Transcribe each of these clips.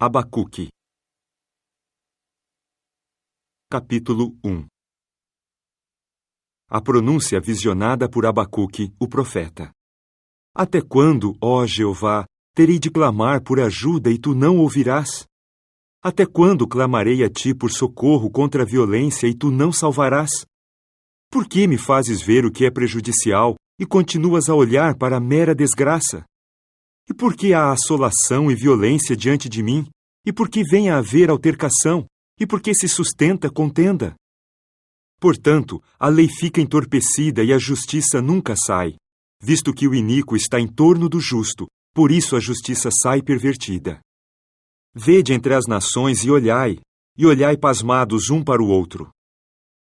Abacuque. Capítulo 1. A pronúncia visionada por Abacuque, o profeta. Até quando, ó Jeová, terei de clamar por ajuda e tu não ouvirás? Até quando clamarei a ti por socorro contra a violência e tu não salvarás? Por que me fazes ver o que é prejudicial e continuas a olhar para a mera desgraça? E por que há assolação e violência diante de mim? E por que vem a haver altercação? E por que se sustenta contenda? Portanto, a lei fica entorpecida e a justiça nunca sai, visto que o iníquo está em torno do justo, por isso a justiça sai pervertida. Vede entre as nações e olhai pasmados um para o outro.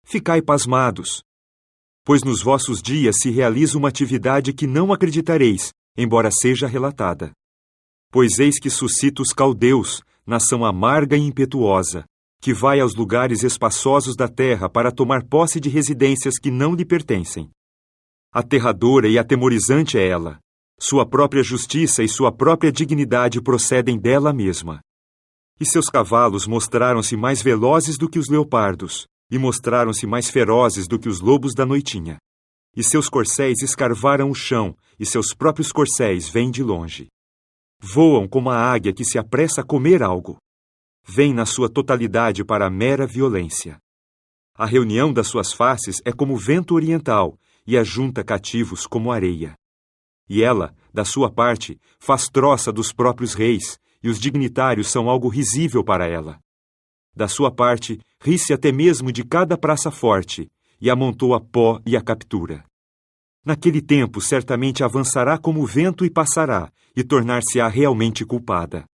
Ficai pasmados, pois nos vossos dias se realiza uma atividade que não acreditareis, embora seja relatada. Pois eis que suscita os caldeus, nação amarga e impetuosa, que vai aos lugares espaçosos da terra para tomar posse de residências que não lhe pertencem. Aterradora e atemorizante é ela. Sua própria justiça e sua própria dignidade procedem dela mesma. E seus cavalos mostraram-se mais velozes do que os leopardos, e mostraram-se mais ferozes do que os lobos da noitinha. E seus corcéis escarvaram o chão, e seus próprios corcéis vêm de longe. Voam como a águia que se apressa a comer algo. Vêm na sua totalidade para a mera violência. A reunião das suas faces é como vento oriental, e ajunta cativos como areia. E ela, da sua parte, faz troça dos próprios reis, e os dignitários são algo risível para ela. Da sua parte, ri-se até mesmo de cada praça forte, e amontoa pó e a captura. Naquele tempo, certamente avançará como o vento e passará, e tornar-se-á realmente culpada.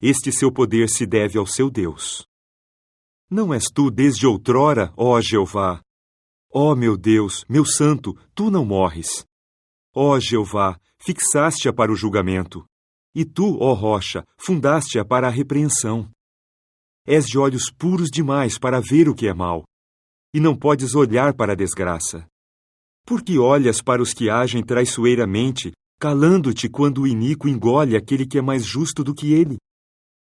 Este seu poder se deve ao seu Deus. Não és tu desde outrora, ó Jeová? Ó meu Deus, meu santo, tu não morres. Ó Jeová, fixaste-a para o julgamento. E tu, ó rocha, fundaste-a para a repreensão. És de olhos puros demais para ver o que é mal, e não podes olhar para a desgraça. Por que olhas para os que agem traiçoeiramente, calando-te quando o iníquo engole aquele que é mais justo do que ele?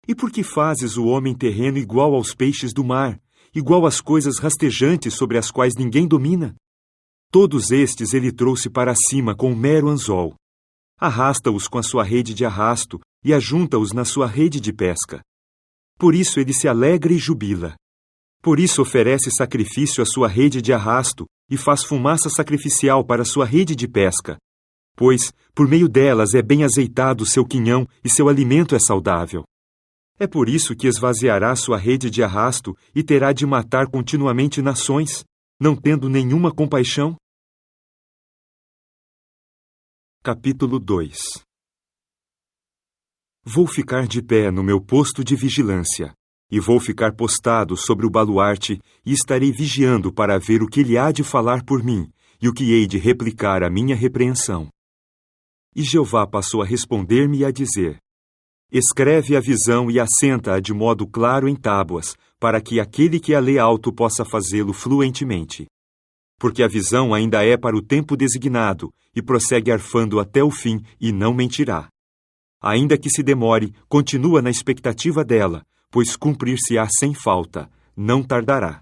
E por que fazes o homem terreno igual aos peixes do mar, igual às coisas rastejantes sobre as quais ninguém domina? Todos estes ele trouxe para cima com um mero anzol. Arrasta-os com a sua rede de arrasto e ajunta-os na sua rede de pesca. Por isso ele se alegra e jubila. Por isso oferece sacrifício à sua rede de arrasto e faz fumaça sacrificial para a sua rede de pesca. Pois, por meio delas é bem azeitado o seu quinhão e seu alimento é saudável. É por isso que esvaziará sua rede de arrasto e terá de matar continuamente nações, não tendo nenhuma compaixão. Capítulo 2. Vou ficar de pé no meu posto de vigilância, e vou ficar postado sobre o baluarte, e estarei vigiando para ver o que ele há de falar por mim, e o que hei de replicar à minha repreensão. E Jeová passou a responder-me e a dizer: Escreve a visão e assenta-a de modo claro em tábuas, para que aquele que a lê alto possa fazê-lo fluentemente. Porque a visão ainda é para o tempo designado, e prossegue arfando até o fim, e não mentirá. Ainda que se demore, continua na expectativa dela, pois cumprir-se-á sem falta, não tardará.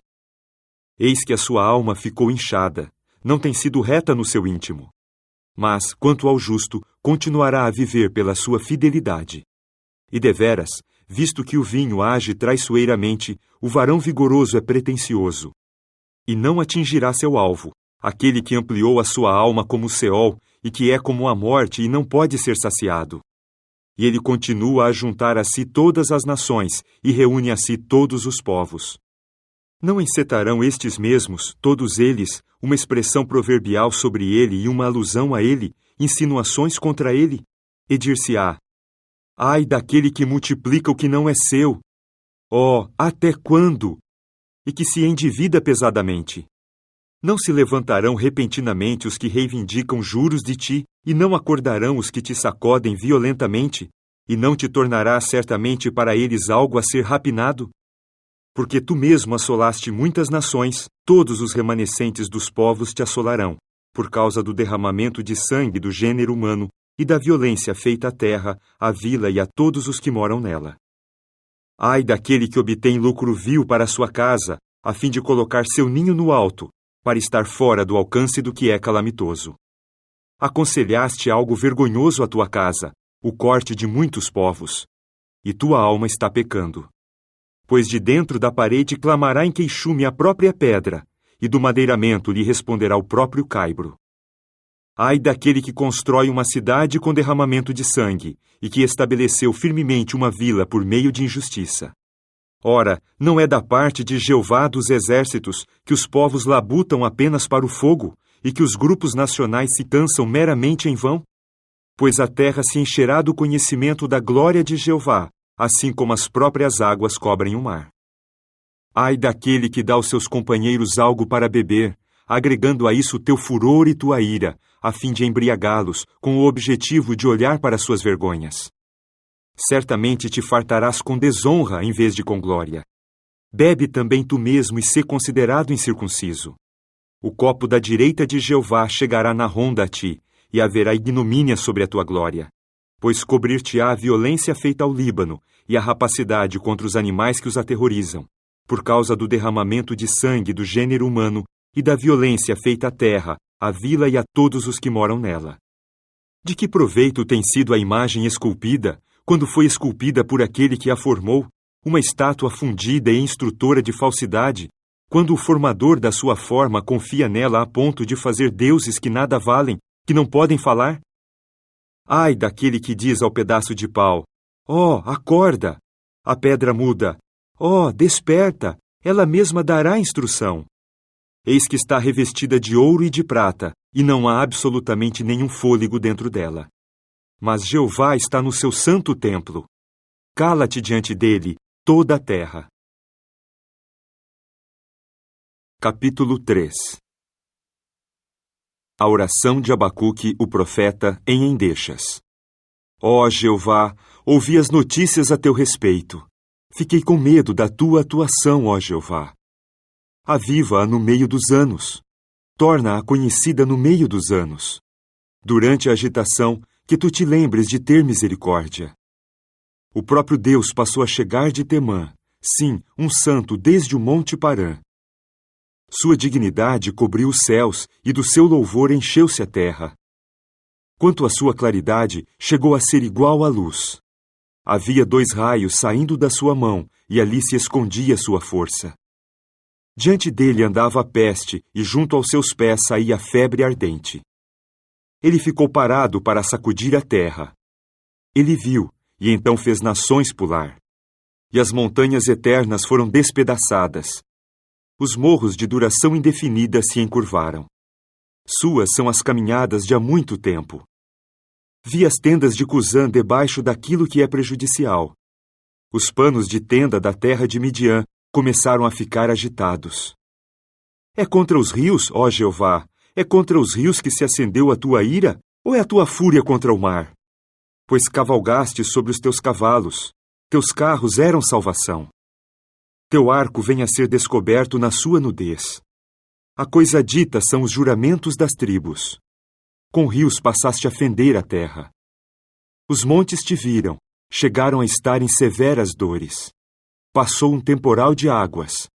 Eis que a sua alma ficou inchada, não tem sido reta no seu íntimo. Mas, quanto ao justo, continuará a viver pela sua fidelidade. E deveras, visto que o vinho age traiçoeiramente, o varão vigoroso é pretensioso. E não atingirá seu alvo, aquele que ampliou a sua alma como o Seol, e que é como a morte e não pode ser saciado. E ele continua a juntar a si todas as nações, e reúne a si todos os povos. Não encetarão estes mesmos, todos eles, uma expressão proverbial sobre ele e uma alusão a ele, insinuações contra ele? E dir-se-á: Ai daquele que multiplica o que não é seu! Oh, até quando? E que se endivida pesadamente. Não se levantarão repentinamente os que reivindicam juros de ti, e não acordarão os que te sacodem violentamente, e não te tornará certamente para eles algo a ser rapinado? Porque tu mesmo assolaste muitas nações, todos os remanescentes dos povos te assolarão, por causa do derramamento de sangue do gênero humano e da violência feita à terra, à vila e a todos os que moram nela. Ai daquele que obtém lucro vil para sua casa, a fim de colocar seu ninho no alto, para estar fora do alcance do que é calamitoso. Aconselhaste algo vergonhoso à tua casa, o corte de muitos povos, e tua alma está pecando. Pois de dentro da parede clamará em queixume a própria pedra, e do madeiramento lhe responderá o próprio caibro. Ai daquele que constrói uma cidade com derramamento de sangue, e que estabeleceu firmemente uma vila por meio de injustiça. Ora, não é da parte de Jeová dos exércitos que os povos labutam apenas para o fogo, e que os grupos nacionais se cansam meramente em vão? Pois a terra se encherá do conhecimento da glória de Jeová, assim como as próprias águas cobrem o mar. Ai daquele que dá aos seus companheiros algo para beber, agregando a isso teu furor e tua ira, a fim de embriagá-los, com o objetivo de olhar para suas vergonhas. Certamente te fartarás com desonra em vez de com glória. Bebe também tu mesmo e sê considerado incircunciso. O copo da direita de Jeová chegará na ronda a ti, e haverá ignomínia sobre a tua glória. Pois cobrir-te-á a violência feita ao Líbano, e a rapacidade contra os animais que os aterrorizam, por causa do derramamento de sangue do gênero humano e da violência feita à terra, à vila e a todos os que moram nela. De que proveito tem sido a imagem esculpida, quando foi esculpida por aquele que a formou, uma estátua fundida e instrutora de falsidade, quando o formador da sua forma confia nela a ponto de fazer deuses que nada valem, que não podem falar? Ai daquele que diz ao pedaço de pau: ó, acorda! A pedra muda: ó, desperta! Ela mesma dará instrução. Eis que está revestida de ouro e de prata, e não há absolutamente nenhum fôlego dentro dela. Mas Jeová está no seu santo templo. Cala-te diante dele, toda a terra. Capítulo 3. A oração de Abacuque, o profeta, em endechas. Ó Jeová, ouvi as notícias a teu respeito. Fiquei com medo da tua atuação, ó Jeová. Aviva-a no meio dos anos. Torna-a conhecida no meio dos anos. Durante a agitação, que tu te lembres de ter misericórdia. O próprio Deus passou a chegar de Temã, sim, um santo desde o monte Parã. Sua dignidade cobriu os céus, e do seu louvor encheu-se a terra. Quanto à sua claridade, chegou a ser igual à luz. Havia 2 raios saindo da sua mão, e ali se escondia sua força. Diante dele andava a peste, e junto aos seus pés saía a febre ardente. Ele ficou parado para sacudir a terra. Ele viu, e então fez nações pular. E as montanhas eternas foram despedaçadas. Os morros de duração indefinida se encurvaram. Suas são as caminhadas de há muito tempo. Vi as tendas de Cusã debaixo daquilo que é prejudicial. Os panos de tenda da terra de Midian começaram a ficar agitados. É contra os rios, ó Jeová, é contra os rios que se acendeu a tua ira, ou é a tua fúria contra o mar? Pois cavalgaste sobre os teus cavalos, teus carros eram salvação. Teu arco vem a ser descoberto na sua nudez. A coisa dita são os juramentos das tribos. Com rios passaste a fender a terra. Os montes te viram, chegaram a estar em severas dores. Passou um temporal de águas.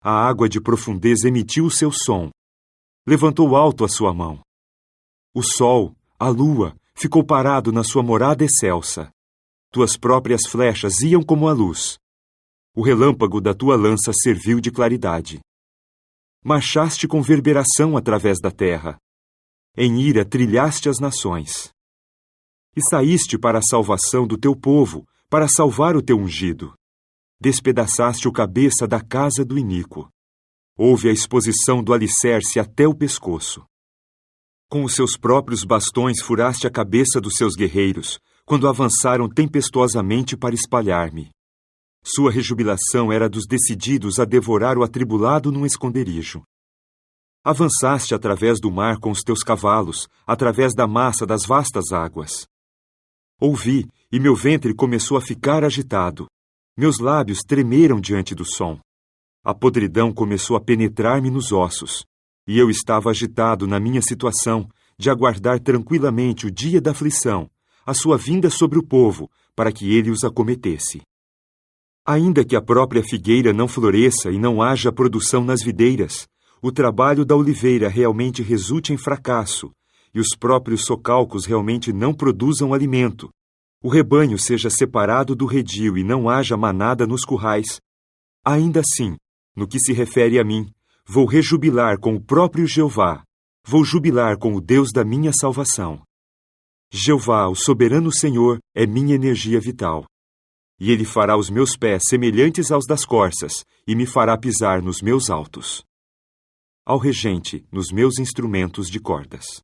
A água de profundeza emitiu o seu som. Levantou alto a sua mão. O sol, a lua, ficou parado na sua morada excelsa. Tuas próprias flechas iam como a luz. O relâmpago da tua lança serviu de claridade. Marchaste com verberação através da terra. Em ira trilhaste as nações. E saíste para a salvação do teu povo, para salvar o teu ungido. Despedaçaste o cabeça da casa do iníquo. Houve a exposição do alicerce até o pescoço. Com os seus próprios bastões furaste a cabeça dos seus guerreiros, quando avançaram tempestuosamente para espalhar-me. Sua rejubilação era dos decididos a devorar o atribulado num esconderijo. Avançaste através do mar com os teus cavalos, através da massa das vastas águas. Ouvi, e meu ventre começou a ficar agitado. Meus lábios tremeram diante do som. A podridão começou a penetrar-me nos ossos, e eu estava agitado na minha situação de aguardar tranquilamente o dia da aflição, a sua vinda sobre o povo, para que ele os acometesse. Ainda que a própria figueira não floresça e não haja produção nas videiras, o trabalho da oliveira realmente resulte em fracasso, e os próprios socalcos realmente não produzam alimento, o rebanho seja separado do redil e não haja manada nos currais, ainda assim, no que se refere a mim, vou rejubilar com o próprio Jeová, vou jubilar com o Deus da minha salvação. Jeová, o soberano Senhor, é minha energia vital. E Ele fará os meus pés semelhantes aos das corças, e me fará pisar nos meus altos. Ao regente, nos meus instrumentos de cordas.